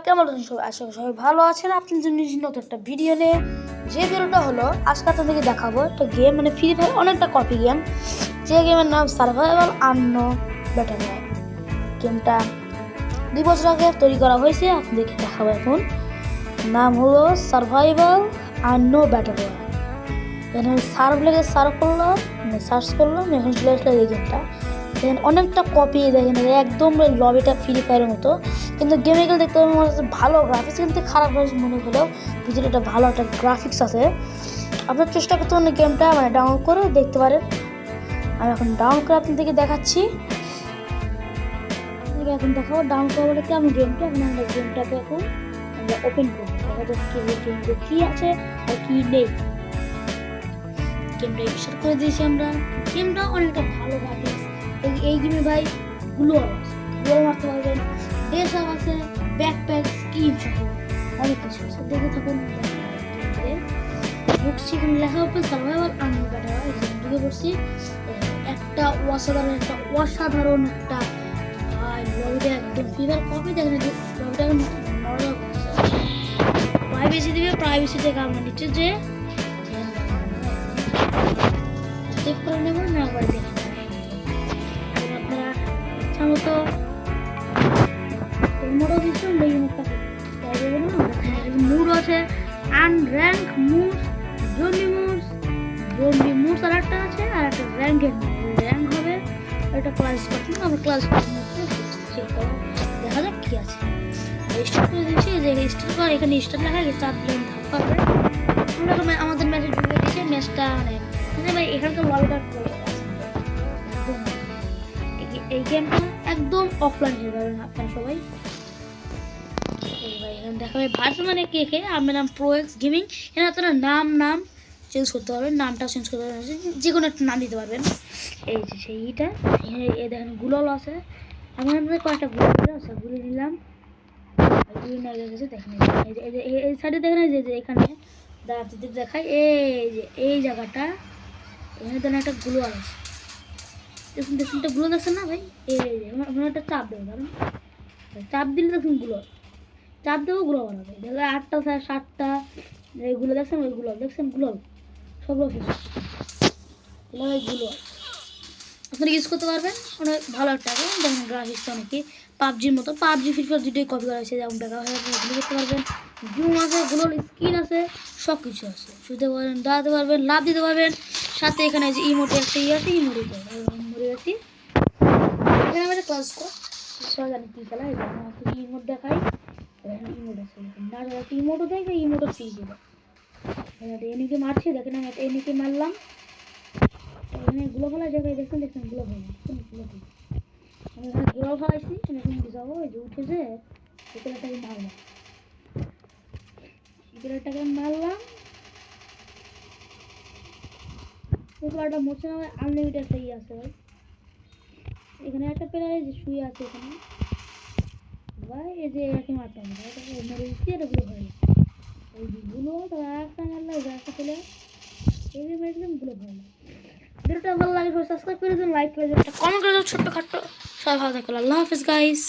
কেমন আছেন সবাই? আশা করি সবাই ভালো আছেন। আপনার জন্য নতুন একটা ভিডিও নিয়ে, যে ভিডিওটা হলো আজকে আপনাদেরকে দেখাবো একটা গেম, মানে ফ্রি ফায়ার অনেকটা কপি গেম, যে গেমের নাম সার্ভাইভাল আননো ব্যাটল রয়্যাল। গেমটা 2 বছর আগে তৈরি করা হয়েছে। আপনাদেরকে দেখাবো এখন। নাম হলো সার্ভাইভাল আননো ব্যাটল রয়্যাল। এখানে সার্চ করলাম, এখন চলে আসলে এই গেমটা। দেখেন অনেকটা কপি, দেখেন একদম লবিটা ফ্রি ফায়ারের মতো, কিন্তু গেমে গেলে দেখতে পাবেন ভালো গ্রাফিক্স, কিন্তু খারাপ গ্রাফিক্স মনে হলেও ভিতরে একটা ভালো একটা গ্রাফিক্স আছে। আপনার চেষ্টা করতে পারেন গেমটা মানে ডাউনলোড করে দেখতে পারেন। আমি এখন ডাউনলোড করে আপনাদেরকে দেখাচ্ছি। এখন দেখাবো ডাউনলোড করা বলে কেমন গেমটা। এখন আমরা গেমটাকে এখন আমরা ওপেন করবো, দেখা যাচ্ছে গেমটা কী আছে আর কী নেই। গেমটা স্টার্ট করে দিয়েছি আমরা। গেমটা অনেকটা ভালো গ্রাফিক্স। এই গেমে ভাই গ্লোয়াল আছে, গ্লোয়াল মারতে পারবেন, ড্রেস আপ আছে, ব্যাকপ্যাক, স্কিন সহ অনেক কিছু আছে। দেখে থাকুন। সেখানে লেখা হবে সার্ভাইভাল আননো ব্যাটল রয়্যাল। ঢুকে পড়ছি। একটা অসাধারণ একটা লবিটা একদম ফিভার কপি। দেখেন লবিটা নর্মাল প্রাইভেসি দিবে, প্রাইভেসি থেকে আমরা নিচ্ছে যে সেভ করে নেব না করে দেখে আপনারা ইচ্ছা মতো মোডও দিচ্ছেন। এই মুখটা মুড আছে, আনর্যাঙ্ক মুড, জম্বি মুড আর একটা আছে, আর একটা র্যাঙ্কের র্যাঙ্ক হবে। একটা ক্লাস করতে আমরা ক্লাস দেখা যাক কি আছে। স্টার্ট করে দিচ্ছি যে স্টার্ট কর, এখানে স্টার্ট লেখা গেছে, 4 লাইন ধাপ পাবে। আমরা আমাদের ম্যাচে ঢুকে দিয়েছি। ম্যাচটা মানে ভাই এখানকার লবিটা এই গেমটা একদম অফলাইন হয়ে যাবেন আপনারা সবাই। দেখা যায় ভার্স মানে কে আমার নাম প্রো এক্স গেমিং। এখানে আপনারা নাম চেঞ্জ করতে পারবেন, নামটাও চেঞ্জ করতে পারবেন, যে কোনো একটা নাম দিতে পারবেন। এই যে সেইটা এখানে দেখেন গুলল আছে। আমার আমাদের কয়েকটা গুলো আছে, গুলি নিলাম। গুলি না গেছে দেখেন এই সাইডে দেখেন যে এখানে দাঁড়াতে দেখায় এই যে এই জায়গাটা, এখানে দেখেন একটা গুলো আছে। দেখুন একটা গুলো দেখছেন না ভাই? এই যে ওখানে একটা চাপ দেবো, কারণ চাপ দিলে দেখুন গুলো, চাপ দেবো গুলো বানাবে। দেখো 8টা 7টা এইগুলো দেখছেন, ওইগুলো দেখছেন গুলো সবগুলো গুলো আপনারা ইউজ করতে পারবেন। অনেক ভালো একটা দেখেন গ্রাফিক্সটা অনেকে পাবজির মতো, পাবজি ফ্রি ফায়ার দুটোই কপি করা হয়েছে। যেমন দেখা হয় আপনারা গুলো করতে পারবেন, জুম আছে, গুলোর স্কিন আছে, সব কিছু আছে। শুতে পারবেন, দাঁড়াতে পারবেন, লাভ দিতে পারবেন। সাথে এখানে যে ইমোটে একটা আছে, ইমোটে মরে গেছি। এখানে আমাদের ক্লাস সবাই জানি কী খেলা, ইমোট দেখাই। ইমোট আছে না, ইমোটও দেখে ইমোটও ফ্রি ছিল। এনিকে মারছি, দেখেন আমি এনিকে মারলাম। এখানে গুলো ফেলা জায়গায় দেখছেন গুলো ফেলা, আমি এখানে গুলো ফেলাইছি। এখন যাবো, ওই যে উঠেছে শিকারটাকে মারলাম, শিকারটা মরছে না। আনলিমিটেড একটা আছে ভাই। এখানে একটা প্লেয়ার যে শুয়ে আছে এখানে ভাই, এই যে একে মারতাম মরে দিচ্ছি। এটা গুলো হয় ওই গুলো তো একটা মারলাম, একটা প্লেয়ার এই যে মেরেছিলাম গুলো হয় না। ভিডিওটা ভালো লাগে সাবস্ক্রাইব করে দিন, লাইক করে দিন, একটা কমেন্ট করে দিন ছোট্ট খাট্ট। সবাই ভালো থাকবেন। আল্লাহ হাফেজ গাইস।